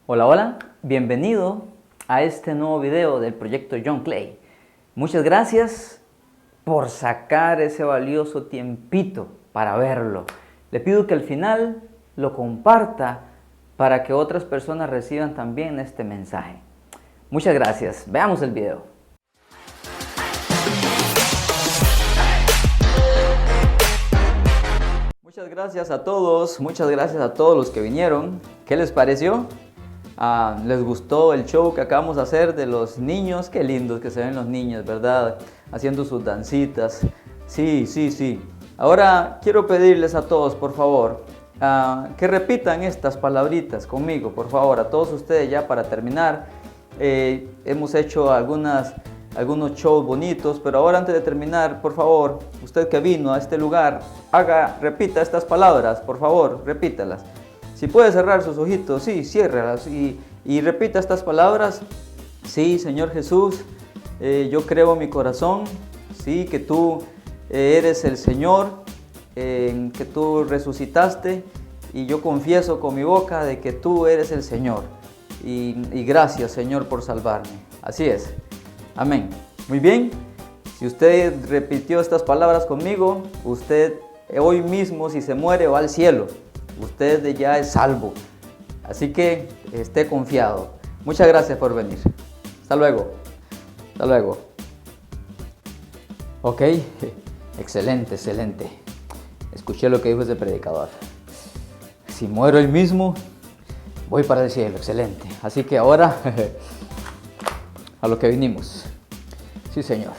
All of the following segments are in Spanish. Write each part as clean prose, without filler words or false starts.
Hola, hola, bienvenido a este nuevo video del proyecto John Clay. Muchas gracias por sacar ese valioso tiempito para verlo. Le pido que al final lo comparta para que otras personas reciban también este mensaje. Muchas gracias, veamos el video. Muchas gracias a todos, muchas gracias a todos los que vinieron. ¿Qué les pareció? ¿Les gustó el show que acabamos de hacer de los niños? Qué lindos que se ven los niños, ¿verdad? Haciendo sus dancitas. Sí. Ahora quiero pedirles a todos, por favor, que repitan estas palabritas conmigo, por favor, a todos ustedes ya para terminar. Hemos hecho algunos shows bonitos, pero ahora antes de terminar, por favor, usted que vino a este lugar, repita estas palabras, por favor, repítalas. Si puede cerrar sus ojitos, sí, ciérralas y repita estas palabras. Sí, Señor Jesús, yo creo en mi corazón, sí, que tú eres el Señor, que tú resucitaste, y yo confieso con mi boca de que tú eres el Señor. Y gracias, Señor, por salvarme. Así es. Amén. Muy bien. Si usted repitió estas palabras conmigo, usted hoy mismo, si se muere, va al cielo. Usted ya es salvo. Así que esté confiado. Muchas gracias por venir. Hasta luego. Hasta luego. Ok. Excelente. Escuché lo que dijo ese predicador. Si muero hoy mismo, voy para el cielo. Excelente. Así que ahora, a lo que vinimos. Sí, Señor.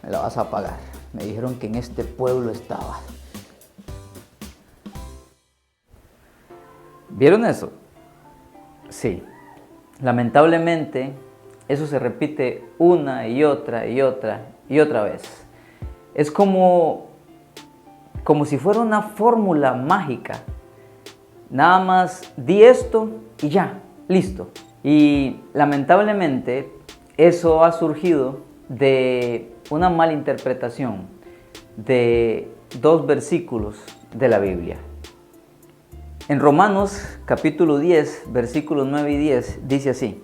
Me la vas a pagar. Me dijeron que en este pueblo estaba. ¿Vieron eso? Sí. Lamentablemente, eso se repite una y otra vez. Es como si fuera una fórmula mágica. Nada más di esto y ya, listo. Y lamentablemente, eso ha surgido de una mala interpretación de dos versículos de la Biblia. En Romanos capítulo 10, versículos 9 y 10 dice así: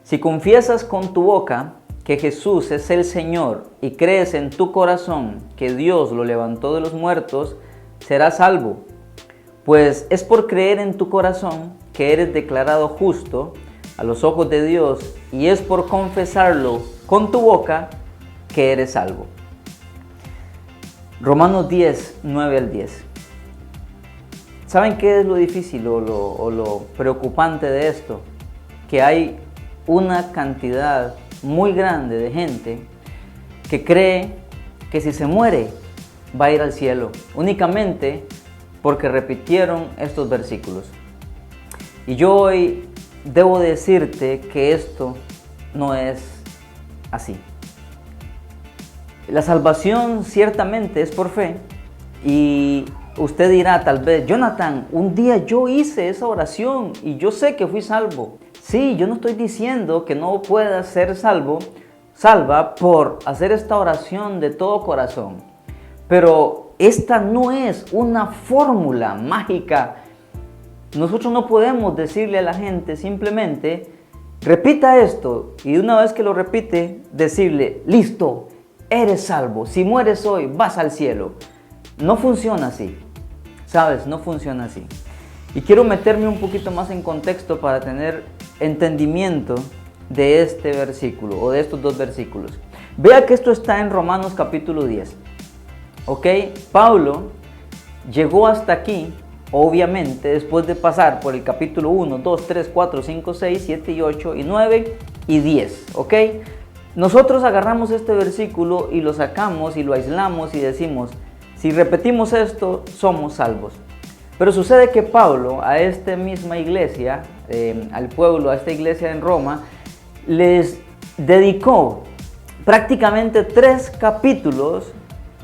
si confiesas con tu boca que Jesús es el Señor y crees en tu corazón que Dios lo levantó de los muertos, serás salvo. Pues es por creer en tu corazón que eres declarado justo a los ojos de Dios, y es por confesarlo con tu boca que eres salvo. Romanos 10, 9 al 10. ¿Saben qué es lo difícil o lo preocupante de esto? Que hay una cantidad muy grande de gente que cree que si se muere va a ir al cielo, únicamente porque repitieron estos versículos. Y yo hoy debo decirte que esto no es así. La salvación ciertamente es por fe, y usted dirá tal vez: Jonathan, un día yo hice esa oración y yo sé que fui salvo. Sí, yo no estoy diciendo que no puedas ser salva por hacer esta oración de todo corazón. Pero esta no es una fórmula mágica. Nosotros no podemos decirle a la gente simplemente: repita esto, y una vez que lo repite, decirle: listo, eres salvo. Si mueres hoy, vas al cielo. No funciona así. ¿Sabes? No funciona así. Y quiero meterme un poquito más en contexto para tener entendimiento de este versículo o de estos dos versículos. Vea que esto está en Romanos capítulo 10. ¿Ok? Pablo llegó hasta aquí, obviamente, después de pasar por el capítulo 1, 2, 3, 4, 5, 6, 7 y 8 y 9 y 10. ¿Ok? Nosotros agarramos este versículo y lo sacamos y lo aislamos y decimos: si repetimos esto, somos salvos. Pero sucede que Pablo a esta misma iglesia, al pueblo, a esta iglesia en Roma, les dedicó prácticamente 3 capítulos,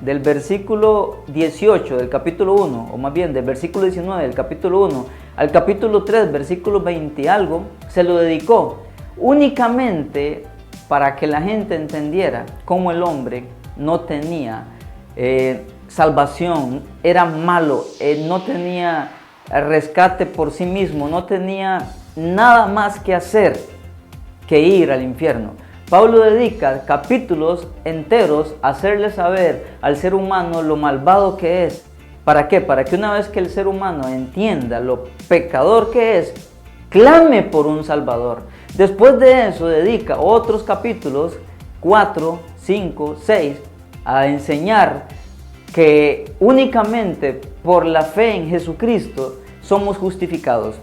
del versículo 18 del capítulo 1, o más bien del versículo 19 del capítulo 1 al capítulo 3, versículo 20 y algo, se lo dedicó únicamente para que la gente entendiera cómo el hombre no tenía salvación, era malo, no tenía rescate por sí mismo, no tenía nada más que hacer que ir al infierno. Pablo dedica capítulos enteros a hacerle saber al ser humano lo malvado que es. ¿Para qué? Para que una vez que el ser humano entienda lo pecador que es, clame por un Salvador. Después de eso dedica otros capítulos, 4, 5, 6, a enseñar que únicamente por la fe en Jesucristo somos justificados.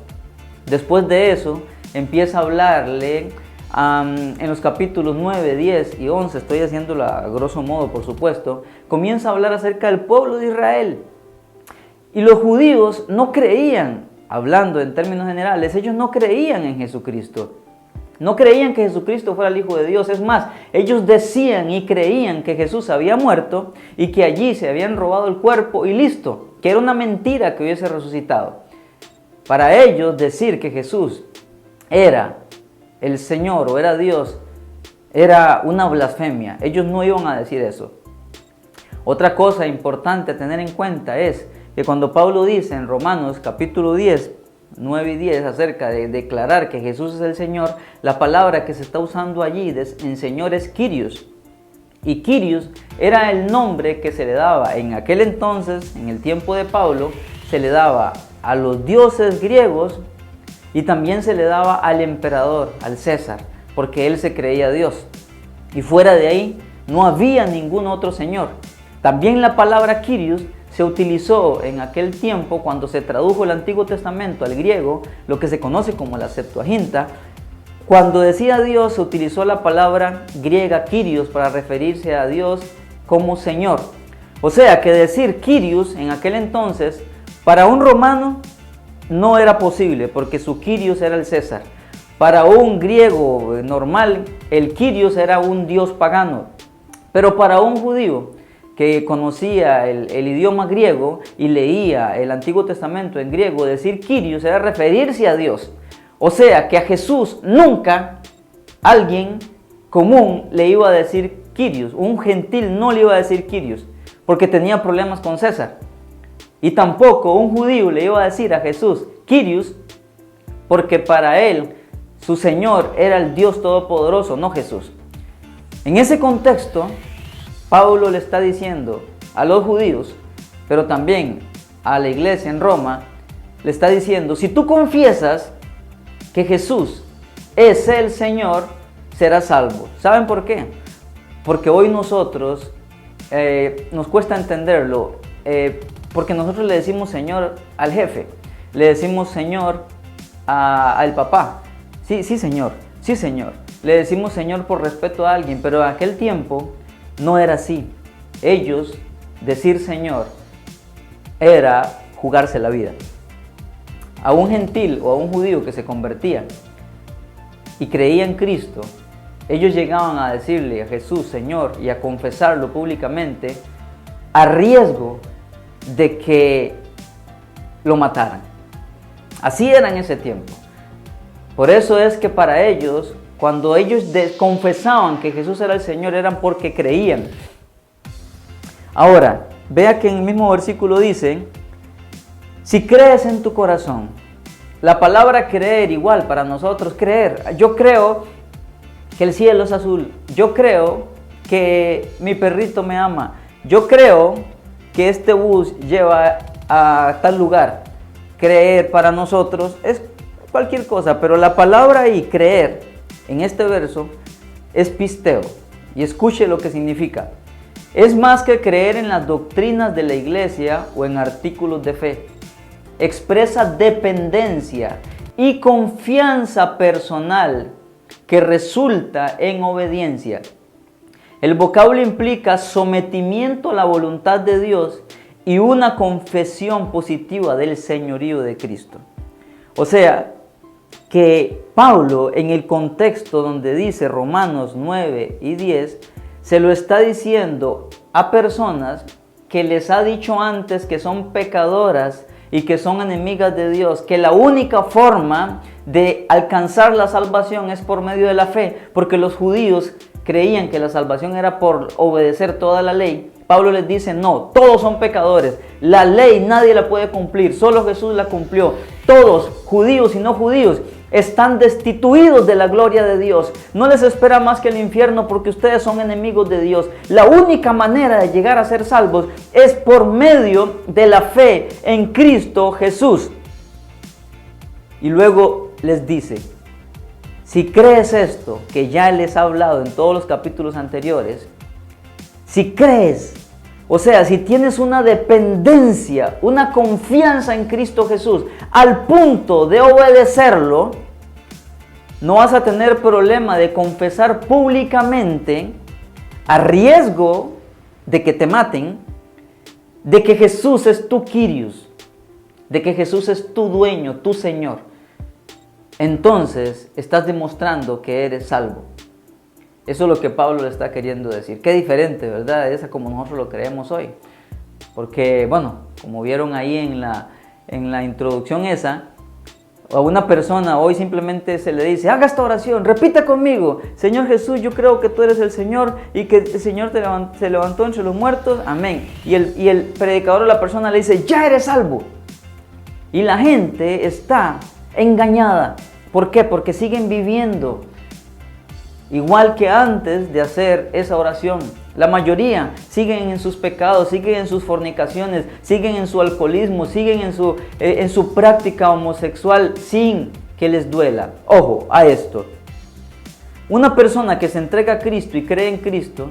Después de eso empieza a hablarle en los capítulos 9, 10 y 11, estoy haciéndolo a grosso modo por supuesto, comienza a hablar acerca del pueblo de Israel. Y los judíos no creían, hablando en términos generales, ellos no creían en Jesucristo. No creían que Jesucristo fuera el Hijo de Dios. Es más, ellos decían y creían que Jesús había muerto y que allí se habían robado el cuerpo y listo, que era una mentira que hubiese resucitado. Para ellos decir que Jesús era el Señor o era Dios era una blasfemia. Ellos no iban a decir eso. Otra cosa importante a tener en cuenta es que cuando Pablo dice en Romanos capítulo 10, 9 y 10 acerca de declarar que Jesús es el Señor, la palabra que se está usando allí en Señor es Kyrios. Y Kyrios era el nombre que se le daba en aquel entonces, en el tiempo de Pablo, se le daba a los dioses griegos y también se le daba al emperador, al César, porque él se creía Dios. Y fuera de ahí no había ningún otro Señor. También la palabra Kyrios se utilizó en aquel tiempo cuando se tradujo el Antiguo Testamento al griego, lo que se conoce como la Septuaginta. Cuando decía Dios, se utilizó la palabra griega Kyrios para referirse a Dios como Señor. O sea que decir Kyrios en aquel entonces, para un romano no era posible, porque su Kyrios era el César. Para un griego normal, el Kyrios era un dios pagano. Pero para un judío que conocía el idioma griego y leía el Antiguo Testamento en griego, decir Kyrios era referirse a Dios. O sea que a Jesús nunca alguien común le iba a decir Kyrios. Un gentil no le iba a decir Kyrios porque tenía problemas con César. Y tampoco un judío le iba a decir a Jesús Kyrios porque para él su Señor era el Dios Todopoderoso, no Jesús. En ese contexto, Pablo le está diciendo a los judíos, pero también a la iglesia en Roma, le está diciendo, si tú confiesas que Jesús es el Señor, serás salvo. ¿Saben por qué? Porque hoy nosotros nos cuesta entenderlo, porque nosotros le decimos Señor al jefe, le decimos Señor al papá. Sí, Señor, sí, Señor. Le decimos Señor por respeto a alguien, pero en aquel tiempo no era así. Ellos, decir Señor, era jugarse la vida. A un gentil o a un judío que se convertía y creía en Cristo, ellos llegaban a decirle a Jesús Señor y a confesarlo públicamente a riesgo de que lo mataran. Así era en ese tiempo. Por eso es que para ellos, cuando ellos confesaban que Jesús era el Señor, eran porque creían. Ahora, vea que en el mismo versículo dice, si crees en tu corazón, la palabra creer igual para nosotros, creer. Yo creo que el cielo es azul, yo creo que mi perrito me ama, yo creo que este bus lleva a tal lugar. Creer para nosotros es cualquier cosa, pero la palabra ahí, creer, en este verso, es pisteo. Y escuche lo que significa. Es más que creer en las doctrinas de la iglesia o en artículos de fe. Expresa dependencia y confianza personal que resulta en obediencia. El vocablo implica sometimiento a la voluntad de Dios y una confesión positiva del señorío de Cristo. O sea, que Pablo, en el contexto donde dice Romanos 9 y 10, se lo está diciendo a personas que les ha dicho antes que son pecadoras y que son enemigas de Dios, que la única forma de alcanzar la salvación es por medio de la fe, porque los judíos creían que la salvación era por obedecer toda la ley. Pablo les dice, no, todos son pecadores, la ley nadie la puede cumplir, solo Jesús la cumplió. Todos, judíos y no judíos, están destituidos de la gloria de Dios. No les espera más que el infierno porque ustedes son enemigos de Dios. La única manera de llegar a ser salvos es por medio de la fe en Cristo Jesús. Y luego les dice, si crees esto, que ya les ha hablado en todos los capítulos anteriores, si crees, o sea, si tienes una dependencia, una confianza en Cristo Jesús, al punto de obedecerlo, no vas a tener problema de confesar públicamente, a riesgo de que te maten, de que Jesús es tu Kyrios, de que Jesús es tu dueño, tu Señor. Entonces estás demostrando que eres salvo. Eso es lo que Pablo le está queriendo decir. Qué diferente, ¿verdad? Esa como nosotros lo creemos hoy. Porque, bueno, como vieron ahí en la introducción esa, a una persona hoy simplemente se le dice, haga esta oración, repita conmigo, Señor Jesús, yo creo que tú eres el Señor y que el Señor se levantó entre los muertos, amén. Y el predicador o la persona le dice, ya eres salvo. Y la gente está engañada. ¿Por qué? Porque siguen viviendo igual que antes de hacer esa oración. La mayoría siguen en sus pecados, siguen en sus fornicaciones, siguen en su alcoholismo, siguen en su práctica homosexual sin que les duela. Ojo a esto. Una persona que se entrega a Cristo y cree en Cristo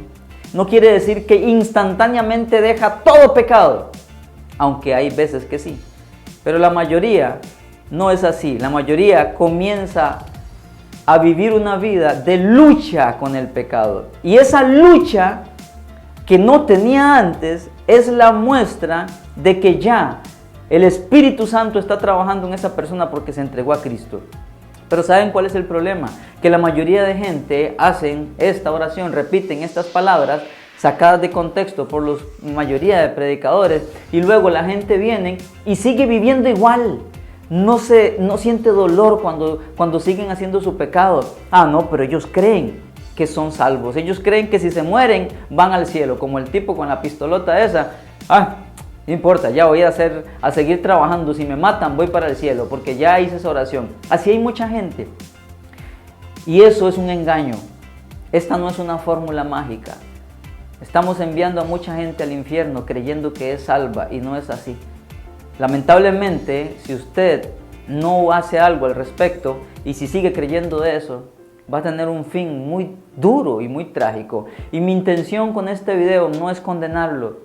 no quiere decir que instantáneamente deja todo pecado, aunque hay veces que sí. Pero la mayoría no es así. La mayoría comienza a vivir una vida de lucha con el pecado. Y esa lucha que no tenía antes es la muestra de que ya el Espíritu Santo está trabajando en esa persona porque se entregó a Cristo. Pero ¿saben cuál es el problema? Que la mayoría de gente hacen esta oración, repiten estas palabras sacadas de contexto por la mayoría de predicadores, y luego la gente viene y sigue viviendo igual. No siente dolor cuando siguen haciendo su pecado. Ah, no, pero ellos creen que son salvos. Ellos creen que si se mueren van al cielo, como el tipo con la pistolota esa. Ah, no importa, ya voy a seguir trabajando. Si me matan voy para el cielo porque ya hice esa oración. Así hay mucha gente. Y eso es un engaño. Esta no es una fórmula mágica. Estamos enviando a mucha gente al infierno creyendo que es salva y no es así. Lamentablemente, si usted no hace algo al respecto y si sigue creyendo de eso, va a tener un fin muy duro y muy trágico. Y mi intención con este video no es condenarlo.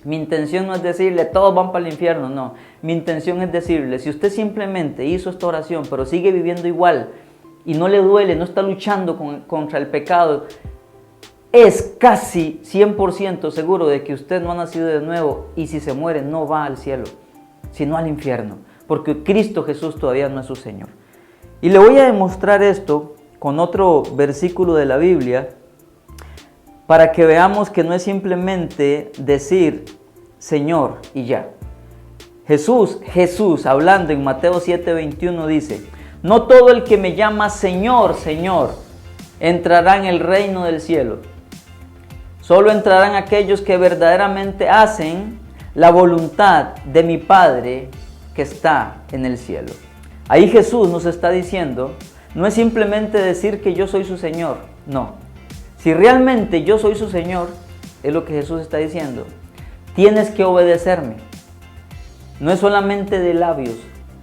Mi intención no es decirle todos van para el infierno, no. Mi intención es decirle, si usted simplemente hizo esta oración pero sigue viviendo igual y no le duele, no está luchando contra el pecado, es casi 100% seguro de que usted no ha nacido de nuevo y si se muere no va al cielo, sino al infierno, porque Cristo Jesús todavía no es su Señor. Y le voy a demostrar esto con otro versículo de la Biblia para que veamos que no es simplemente decir Señor y ya. Jesús hablando en Mateo 7:21 dice, no todo el que me llama Señor, Señor, entrará en el reino del cielo. Solo entrarán aquellos que verdaderamente hacen la voluntad de mi Padre que está en el cielo. Ahí Jesús nos está diciendo, no es simplemente decir que yo soy su Señor, no. Si realmente yo soy su Señor, es lo que Jesús está diciendo, tienes que obedecerme. No es solamente de labios.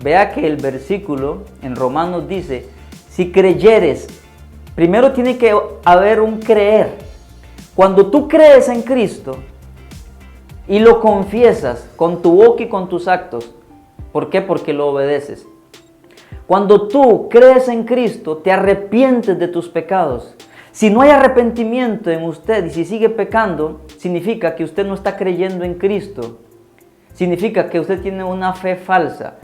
Vea que el versículo en Romanos dice, si creyeres, primero tiene que haber un creer. Cuando tú crees en Cristo y lo confiesas con tu boca y con tus actos, ¿por qué? Porque lo obedeces. Cuando tú crees en Cristo, te arrepientes de tus pecados. Si no hay arrepentimiento en usted y si sigue pecando, significa que usted no está creyendo en Cristo. Significa que usted tiene una fe falsa.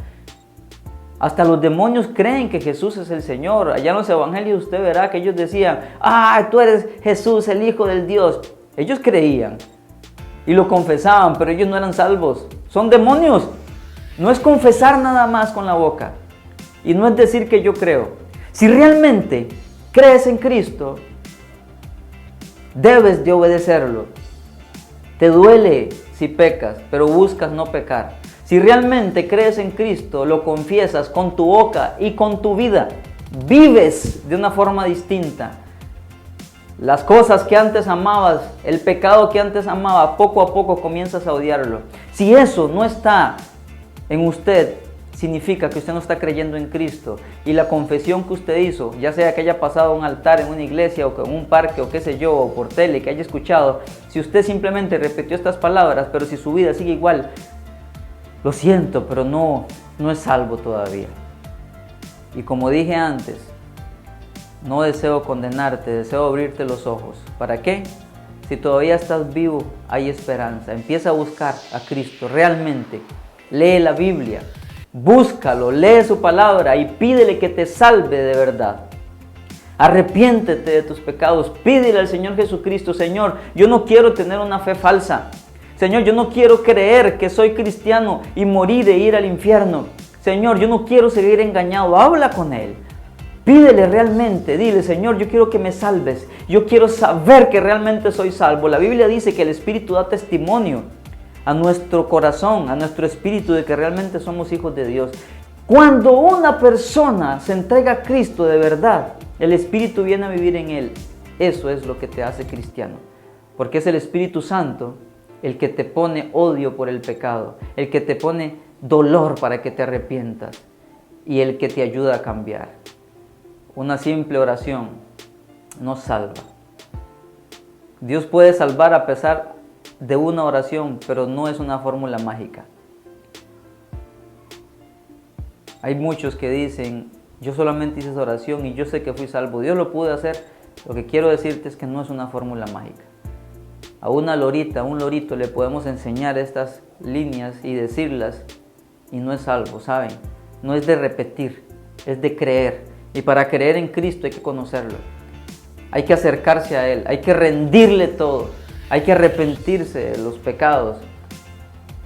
Hasta los demonios creen que Jesús es el Señor. Allá en los evangelios usted verá que ellos decían, tú eres Jesús, el Hijo del Dios. Ellos creían y lo confesaban, pero ellos no eran salvos. Son demonios. No es confesar nada más con la boca. Y no es decir que yo creo. Si realmente crees en Cristo, debes de obedecerlo. Te duele si pecas, pero buscas no pecar. Si realmente crees en Cristo, lo confiesas con tu boca y con tu vida. vives de una forma distinta. Las cosas que antes amabas, el pecado que antes amaba, poco a poco comienzas a odiarlo. Si eso no está en usted, significa que usted no está creyendo en Cristo. Y la confesión que usted hizo, ya sea que haya pasado a un altar en una iglesia o en un parque o qué sé yo, o por tele, que haya escuchado, si usted simplemente repitió estas palabras, pero si su vida sigue igual, lo siento, pero no es salvo todavía. Y como dije antes, no deseo condenarte, deseo abrirte los ojos. ¿Para qué? Si todavía estás vivo, hay esperanza. Empieza a buscar a Cristo realmente. Lee la Biblia, búscalo, lee su palabra y pídele que te salve de verdad. Arrepiéntete de tus pecados, pídele al Señor Jesucristo: Señor, yo no quiero tener una fe falsa. Señor, yo no quiero creer que soy cristiano y morir e ir al infierno. Señor, yo no quiero seguir engañado. Habla con Él. Pídele realmente, dile: Señor, yo quiero que me salves. Yo quiero saber que realmente soy salvo. La Biblia dice que el Espíritu da testimonio a nuestro corazón, a nuestro espíritu, de que realmente somos hijos de Dios. Cuando una persona se entrega a Cristo de verdad, el Espíritu viene a vivir en él. Eso es lo que te hace cristiano. Porque es el Espíritu Santo el que te pone odio por el pecado, el que te pone dolor para que te arrepientas y el que te ayuda a cambiar. Una simple oración nos salva. Dios puede salvar a pesar de una oración, pero no es una fórmula mágica. Hay muchos que dicen: yo solamente hice esa oración y yo sé que fui salvo. Dios lo pudo hacer. Lo que quiero decirte es que no es una fórmula mágica. A una lorita, a un lorito le podemos enseñar estas líneas y decirlas y no es salvo, ¿saben? No es de repetir, es de creer. Y para creer en Cristo hay que conocerlo. Hay que acercarse a Él, hay que rendirle todo, hay que arrepentirse de los pecados.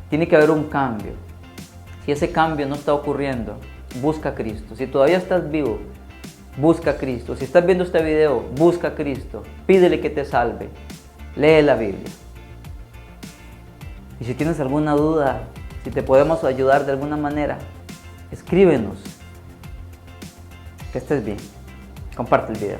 Tiene que haber un cambio. Si ese cambio no está ocurriendo, busca a Cristo. Si todavía estás vivo, busca a Cristo. Si estás viendo este video, busca a Cristo. Pídele que te salve. Lee la Biblia. Y si tienes alguna duda, si te podemos ayudar de alguna manera, escríbenos. Que estés bien. Comparte el video.